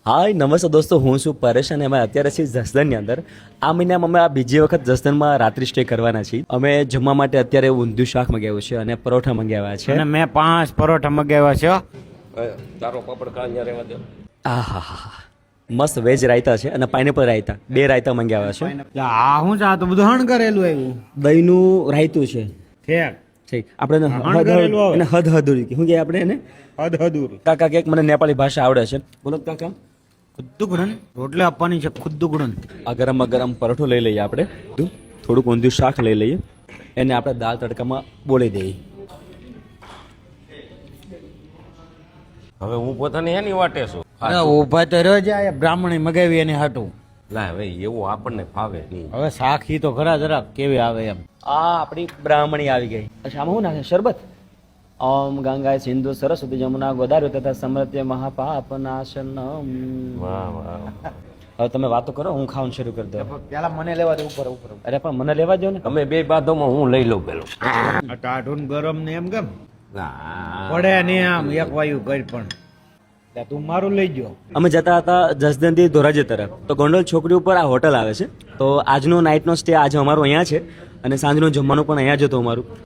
હાય નમસ્તે દોસ્તો, હું છું પરેશ અને અમે અત્યારે છીએ જસદણની અંદર. આ મહિનામાં અમે આ બીજી વખત જસદણમાં રાત્રિ સ્ટે કરવાના છીએ. અમે જમવા માટે અત્યારે ઊંધિયું શાક મંગાવ્યું છે અને પરોઠા મંગાવ્યા છે. અને મેં 5 પરોઠા મગાવ્યા છે હો. તારો પાપડ કાંજા રહેવા દે. આહા, મસ્ત વેજ રાયતા છે અને પાઇનેપલ રાયતા, 2 રાયતા મંગાવ્યા છે. આ શું છે? આ તો બધું હણ કરેલું આવ્યું. દહીંનું રાયતું છે. ઠેક ઠીક, આપણે હણ કરેલું આવે. હદહદુરી શું કહે આપણે એને? હદહદુર કાકા કે મને નેપાળી ભાષા આવડે છે, બોલો કાકા. ખુદ્દુગડન રોટલી આપવાની છે. ખુદ્દુગડન આ ગરમ પરોઠો લઈ લઈએ આપણે, થોડુંક ઊંધિયું શાક લઈ લઈએ, એને આપણે દાળ તડકામાં બોળી દઈએ. હવે હું પોતાની એની વાટે છું. અરે ઉભા તો રહ્યો જાય. બ્રાહ્મણી મગાવી એને હાટું. લા ભાઈ એવું આપણને ફાવે નહીં. હવે સાખી તો ખરા જરા કેવી આવે એમ. આ આપણી બ્રાહ્મણી આવી ગઈ. અચ્છા, આમાં શું નાખે? શરબત. ઓમ ગંગાય સિંધુ સરસ્વતી જમુના ગોદાવરી તથા સમૃદ્ધ મહાપાપ નાશનમ. વાહ વાહ. હવે તમે વાતો કરો, હું ખાવાનું શરૂ કરી દઉં. પેલા મને લેવા દે ઉપર ઉપર. અરે પણ મને લેવા દો ને. તમે બે બાદોમાં હું લઈ લઉં પેલો. આ ટાઢું ને ગરમ ને એમ કેમ હા. પડે ને આમ એક વાયુ કઈ પણ. ત્યાં તું મારું લઈ ગયો. અમે જતા હતા જસદણથી ધોરાજી તરફ, તો ગોંડલ છોકરી ઉપર આ હોટલ આવે છે. તો આજનો નાઇટનો સ્ટે આજે અમારો અહીંયા છે અને સાંજનું જમવાનું પણ અહીંયા જ હતું અમારું.